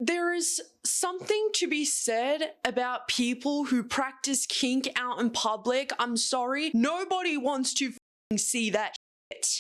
There is something to be said about people who practice kink out in public. I'm sorry, nobody wants to see that.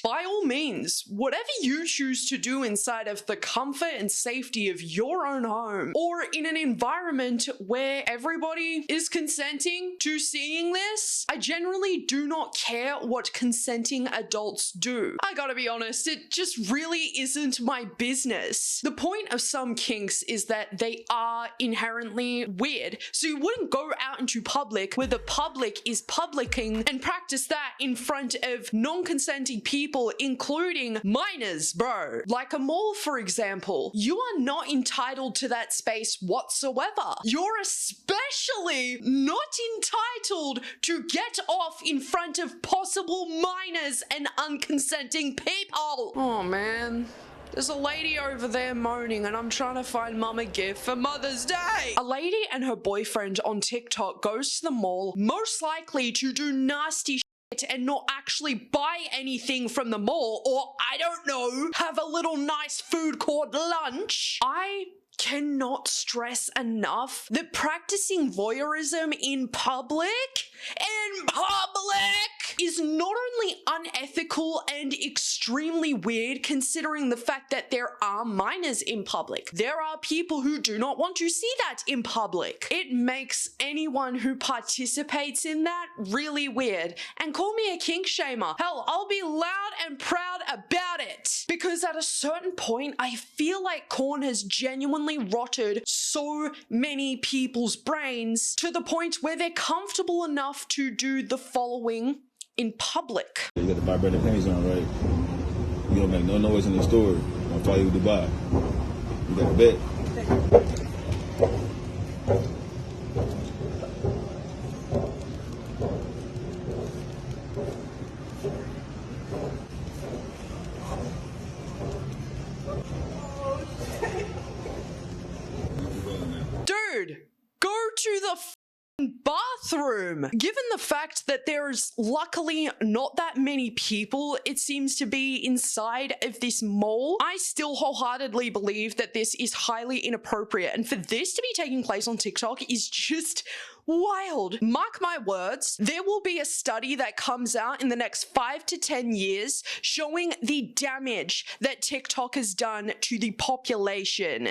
By all means, whatever you choose to do inside of the comfort and safety of your own home, or in an environment where everybody is consenting to seeing this, I generally do not care what consenting adults do. I gotta be honest, it just really isn't my business. The point of some kinks is that they are inherently weird, so you wouldn't go out into public where the public is publicing and practice that in front of non-consenting people, including minors, bro. Like a mall, for example. You are not entitled to that space whatsoever. You're especially not entitled to get off in front of possible minors and unconsenting people. Oh man. There's a lady over there moaning and I'm trying to find mum a gift for Mother's Day. A lady and her boyfriend on TikTok goes to the mall, most likely to do nasty shit and not actually buy anything from the mall, or I don't know, have a little nice food court lunch. I cannot stress enough that practicing voyeurism in public is not only unethical and extremely weird, considering the fact that there are minors in public. There are people who do not want to see that in public. It makes anyone who participates in that really weird. And call me a kink shamer. Hell, I'll be loud and proud about it. Because at a certain point, I feel like corn has genuinely rotted so many people's brains to the point where they're comfortable enough to do the following in public. You got the vibrating panties on, right? You don't make no noise in the store. I'll follow you to Dubai. You got a bet? Dude, go to the bathroom. Given the fact that there's luckily not that many people, it seems to be inside of this mall, I still wholeheartedly believe that this is highly inappropriate, and for this to be taking place on TikTok is just wild. Mark my words, there will be a study that comes out in the next 5 to 10 years showing the damage that TikTok has done to the population.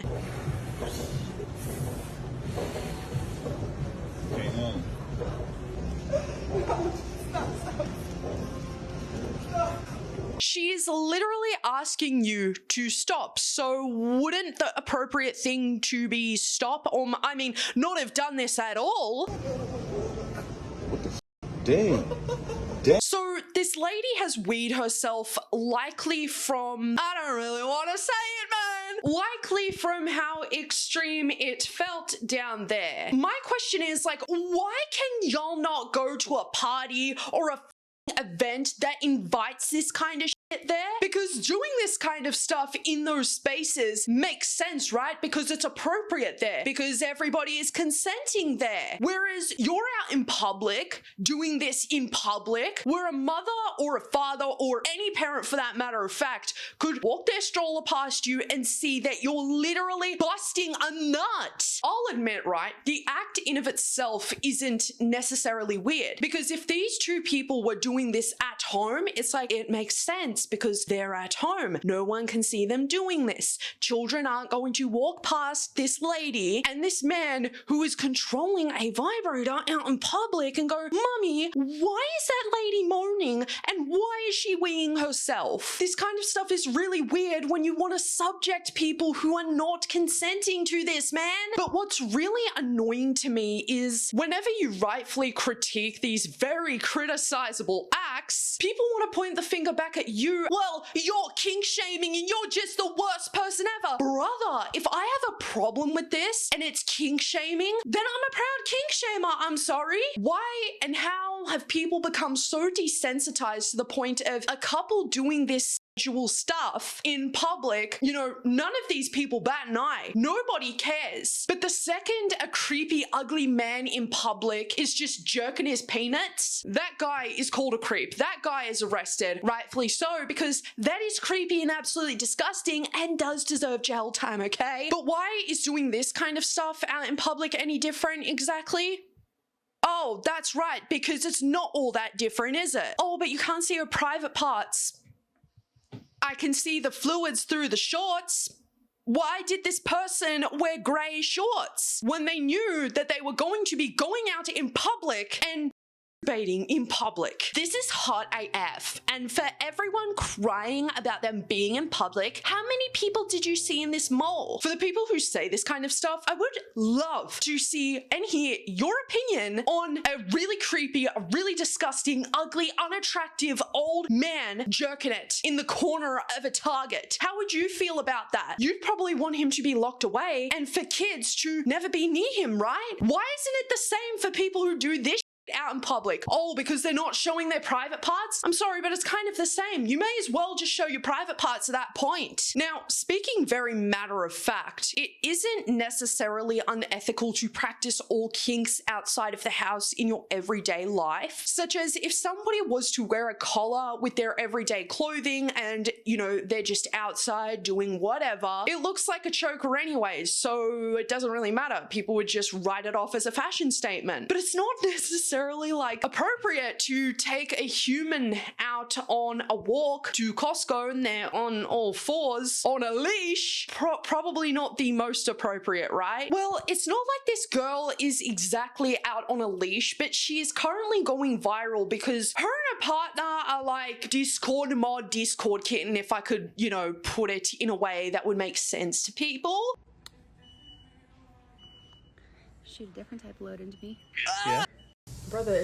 She is literally asking you to stop, so wouldn't the appropriate thing to be stop, or I mean, not have done this at all? What the f? Damn. So this lady has weed herself, likely from, I don't really want to say it, man, likely from how extreme it felt down there. My question is, like, why can y'all not go to a party or a event that invites this kind of shit there? Because doing this kind of stuff in those spaces makes sense, right? Because it's appropriate there, because everybody is consenting there. Whereas you're out in public doing this in public, where a mother or a father or any parent for that matter of fact could walk their stroller past you and see that you're literally busting a nut. I'll admit, right, the act in of itself isn't necessarily weird, because if these two people were doing this at home, it's like, it makes sense because they're at home. No one can see them doing this. Children aren't going to walk past this lady and this man who is controlling a vibrator out in public and go, "Mummy, why is that lady moaning and why is she weeing herself?" This kind of stuff is really weird when you want to subject people who are not consenting to this, man. But what's really annoying to me is whenever you rightfully critique these very criticizable acts, people want to point the finger back at you. Well, you're kink shaming and you're just the worst person ever. Brother, if I have a problem with this and it's kink shaming, then I'm a proud kink shamer. I'm sorry. Why and how how have people become so desensitized to the point of a couple doing this sexual stuff in public? You know, none of these people bat an eye. Nobody cares. But the second a creepy, ugly man in public is just jerking his peanuts, that guy is called a creep. That guy is arrested, rightfully so, because that is creepy and absolutely disgusting and does deserve jail time, okay? But why is doing this kind of stuff out in public any different exactly? Oh, that's right, because it's not all that different, is it? Oh, but you can't see her private parts. I can see the fluids through the shorts. Why did this person wear grey shorts when they knew that they were going to be going out in public and masturbating in public? This is hot AF. And for everyone crying about them being in public, how many people did you see in this mall? For the people who say this kind of stuff, I would love to see and hear your opinion on a really creepy, a really disgusting, ugly, unattractive old man jerking it in the corner of a Target. How would you feel about that? You'd probably want him to be locked away and for kids to never be near him, right? Why isn't it the same for people who do this out in public? Oh, because they're not showing their private parts? I'm sorry, but it's kind of the same. You may as well just show your private parts at that point. Now, speaking very matter of fact, it isn't necessarily unethical to practice all kinks outside of the house in your everyday life, such as if somebody was to wear a collar with their everyday clothing and, you know, they're just outside doing whatever, it looks like a choker anyways, so it doesn't really matter. People would just write it off as a fashion statement. But it's not necessarily like appropriate to take a human out on a walk to Costco and they're on all fours on a leash. Probably not the most appropriate, right? Well, it's not like this girl is exactly out on a leash, but she is currently going viral because her and her partner are like Discord mod, Discord kitten, if I could, you know, put it in a way that would make sense to people. Shoot a different type of load into me. Yeah. Brother,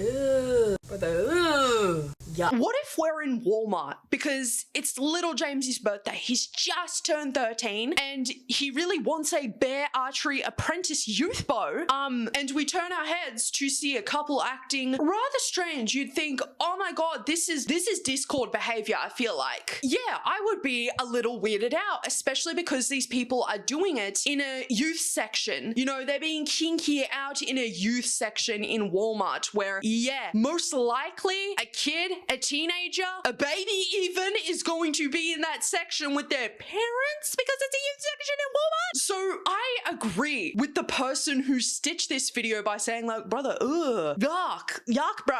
yeah. What if we're in Walmart because it's little James's birthday? He's just turned 13 and he really wants a bear archery apprentice youth bow. And we turn our heads to see a couple acting rather strange. You'd think, oh my god, this is Discord behavior, I feel like. Yeah, I would be a little weirded out, especially because these people are doing it in a youth section. You know, they're being kinky out in a youth section in Walmart where, yeah, most likely a kid, a teenager, a baby even is going to be in that section with their parents because it's a youth section in Walmart. So I agree with the person who stitched this video by saying like, brother, ugh, yuck, bro.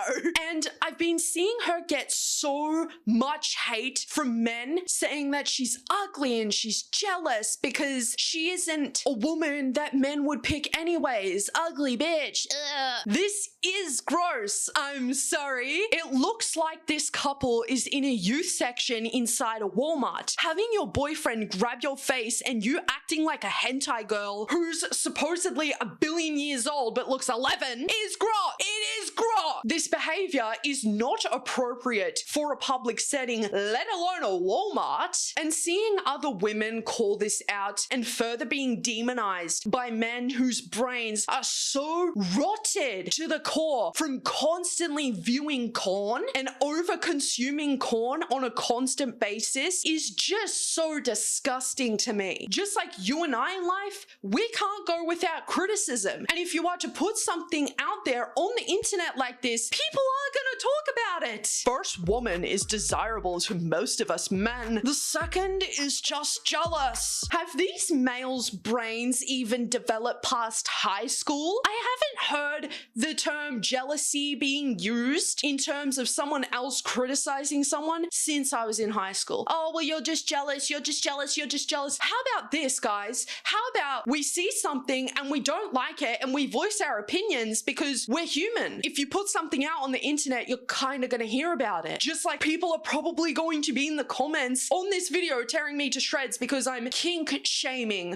And I've been seeing her get so much hate from men saying that she's ugly and she's jealous because she isn't a woman that men would pick anyways. Ugly bitch. Ugh. This is gross. I'm sorry. It looks like this couple is in a youth section inside a Walmart. Having your boyfriend grab your face and you acting like a hentai girl who's supposedly a billion years old but looks 11 is grot. It is grot. This behavior is not appropriate for a public setting, let alone a Walmart. And seeing other women call this out and further being demonized by men whose brains are so rotted to the core from constantly viewing corn and over consuming corn on a constant basis is just so disgusting to me. Just like you and I in life, we can't go without criticism. And if you are to put something out there on the internet like this, people are gonna talk about it. First, woman is desirable to most of us men. The second is just jealous. Have these males' brains even developed past high school? I haven't heard the term jealousy being used in terms of someone else criticizing someone since I was in high school. Oh, well, you're just jealous, you're just jealous, you're just jealous. How about this, guys? How about we see something and we don't like it and we voice our opinions because we're human? If you put something out on the internet, you're kind of gonna hear about it. Just like people are probably going to be in the comments on this video tearing me to shreds because I'm kink shaming.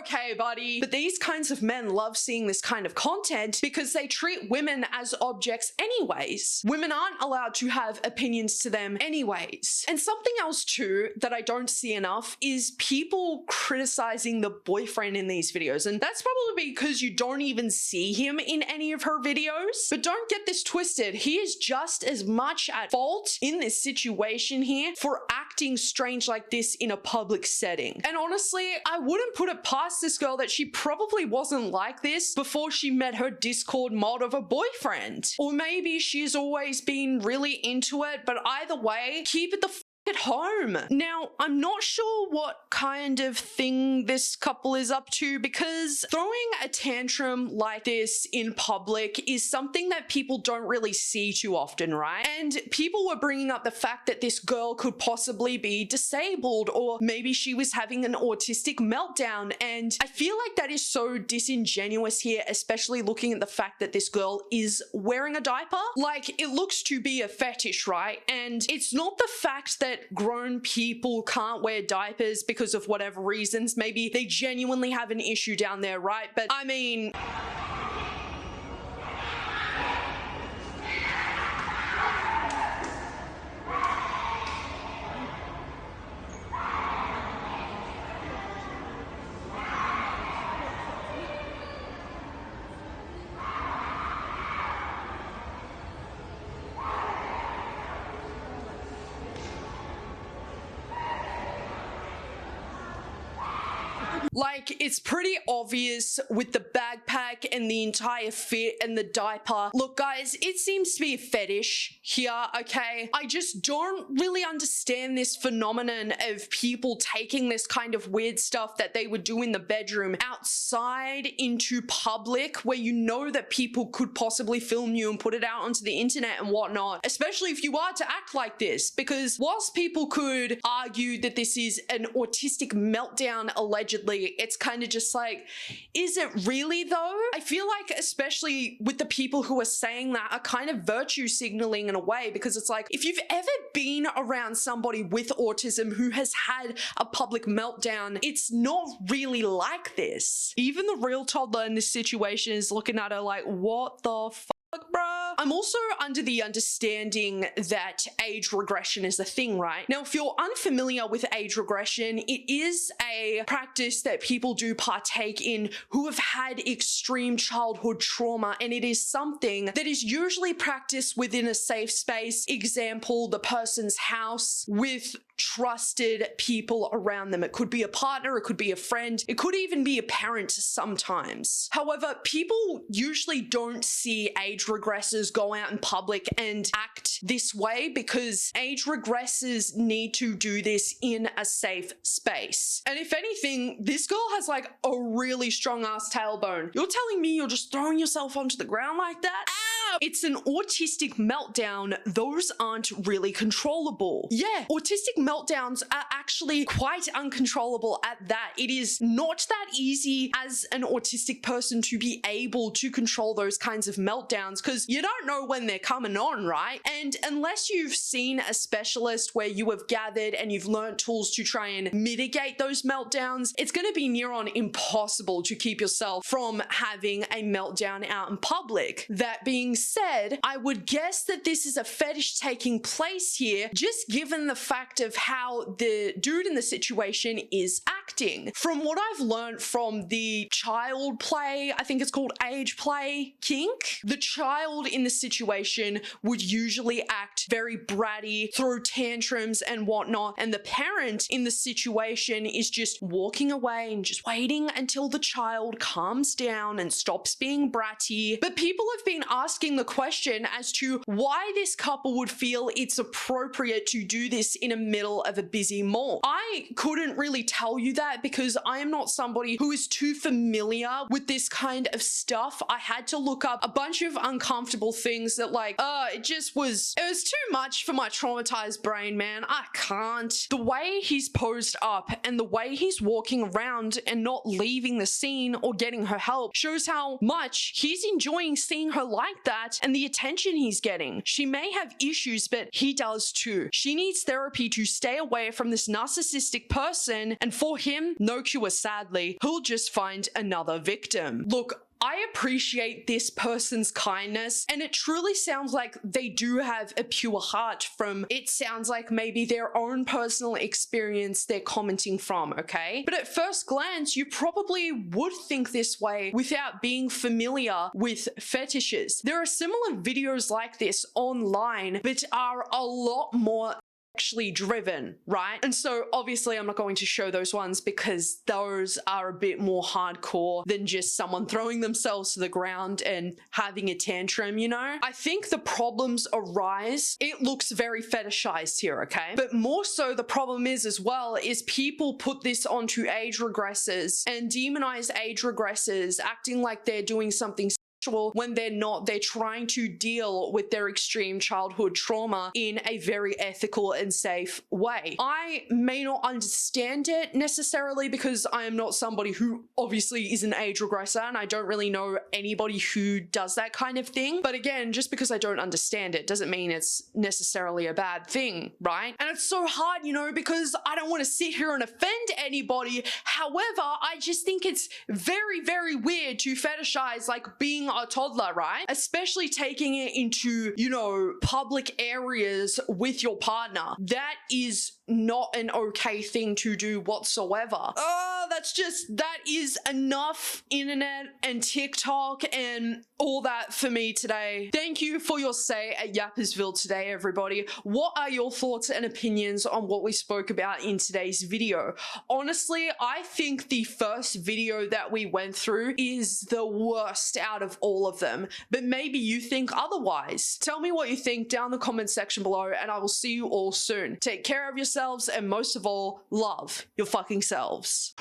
Okay, buddy. But these kinds of men love seeing this kind of content because they treat women as objects anyways. Women aren't allowed to have opinions to them anyways. And something else too that I don't see enough is people criticizing the boyfriend in these videos. And that's probably because you don't even see him in any of her videos. videos. But don't get this twisted. He is just as much at fault in this situation here for acting strange like this in a public setting. And honestly, I wouldn't put it past this girl that she probably wasn't like this before she met her Discord mod of a boyfriend. Or maybe she's always been really into it, but either way, keep it the at home. Now, I'm not sure what kind of thing this couple is up to, because throwing a tantrum like this in public is something that people don't really see too often, right? And people were bringing up the fact that this girl could possibly be disabled, or maybe she was having an autistic meltdown, and I feel like that is so disingenuous here, especially looking at the fact that this girl is wearing a diaper. Like, it looks to be a fetish, right? And it's not the fact that grown people can't wear diapers because of whatever reasons. Maybe they genuinely have an issue down there, right? But I mean, like, it's pretty obvious with the backpack and the entire fit and the diaper. Look, guys, it seems to be a fetish here, okay? I just don't really understand this phenomenon of people taking this kind of weird stuff that they would do in the bedroom outside into public, where you know that people could possibly film you and put it out onto the internet and whatnot, especially if you are to act like this. Because whilst people could argue that this is an autistic meltdown allegedly, it's kind of just like, is it really though? I feel like, especially with the people who are saying that, are kind of virtue signaling in a way, because it's like, if you've ever been around somebody with autism who has had a public meltdown, it's not really like this. Even the real toddler in this situation is looking at her like, what the fuck, bruh? I'm also under the understanding that age regression is a thing, right? Now, if you're unfamiliar with age regression, it is a practice that people do partake in who have had extreme childhood trauma, and it is something that is usually practiced within a safe space. Example, the person's house with trusted people around them. It could be a partner, it could be a friend, it could even be a parent sometimes. However, people usually don't see age regressors go out in public and act this way, because age regressors need to do this in a safe space. And if anything, this girl has like a really strong ass tailbone. You're telling me you're just throwing yourself onto the ground like that? Ow! It's an autistic meltdown. Those aren't really controllable. Yeah, autistic meltdowns are actually quite uncontrollable at that. It is not that easy as an autistic person to be able to control those kinds of meltdowns, because you don't know when they're coming on, right? And unless you've seen a specialist where you have gathered and you've learned tools to try and mitigate those meltdowns, it's going to be near on impossible to keep yourself from having a meltdown out in public. That being said, I would guess that this is a fetish taking place here, just given the fact of how the dude in the situation is acting. From what I've learned from the child play, I think it's called age play, kink, the child in the situation would usually act very bratty, throw tantrums and whatnot, and the parent in the situation is just walking away and just waiting until the child calms down and stops being bratty. But people have been asking the question as to why this couple would feel it's appropriate to do this in the middle of a busy mall. I couldn't really tell you that, because I am not somebody who is too familiar with this kind of stuff. I had to look up a bunch of uncomfortable things that it was too much for my traumatized brain, man. I can't. The way he's posed up and the way he's walking around and not leaving the scene or getting her help shows how much he's enjoying seeing her like that and the attention he's getting. She may have issues, but he does too. She needs therapy to stay away from this narcissistic person, and for him, no cure, sadly. He'll just find another victim. Look, I appreciate this person's kindness, and it truly sounds like they do have a pure heart from, it sounds like maybe their own personal experience they're commenting from, okay? But at first glance, you probably would think this way without being familiar with fetishes. There are similar videos like this online, but are a lot more actually driven, right? And so obviously I'm not going to show those ones because those are a bit more hardcore than just someone throwing themselves to the ground and having a tantrum, you know? I think the problems arise, it looks very fetishized here, okay? But more so the problem is as well is people put this onto age regressors and demonize age regressors, acting like they're doing something when they're not. They're trying to deal with their extreme childhood trauma in a very ethical and safe way. I may not understand it necessarily because I am not somebody who obviously is an age regressor, and I don't really know anybody who does that kind of thing. But again, just because I don't understand it doesn't mean it's necessarily a bad thing, right? And it's so hard, you know, because I don't want to sit here and offend anybody. However, I just think it's very, very weird to fetishize like being a toddler, right? Especially taking it into, you know, public areas with your partner. That is not an okay thing to do whatsoever. Oh, that is enough internet and TikTok and all that for me today. Thank you for your stay at Yappersville today, everybody. What are your thoughts and opinions on what we spoke about in today's video? Honestly, I think the first video that we went through is the worst out of all of them, but maybe you think otherwise. Tell me what you think down in the comment section below, and I will see you all soon. Take care of yourselves, and most of all, love your fucking selves.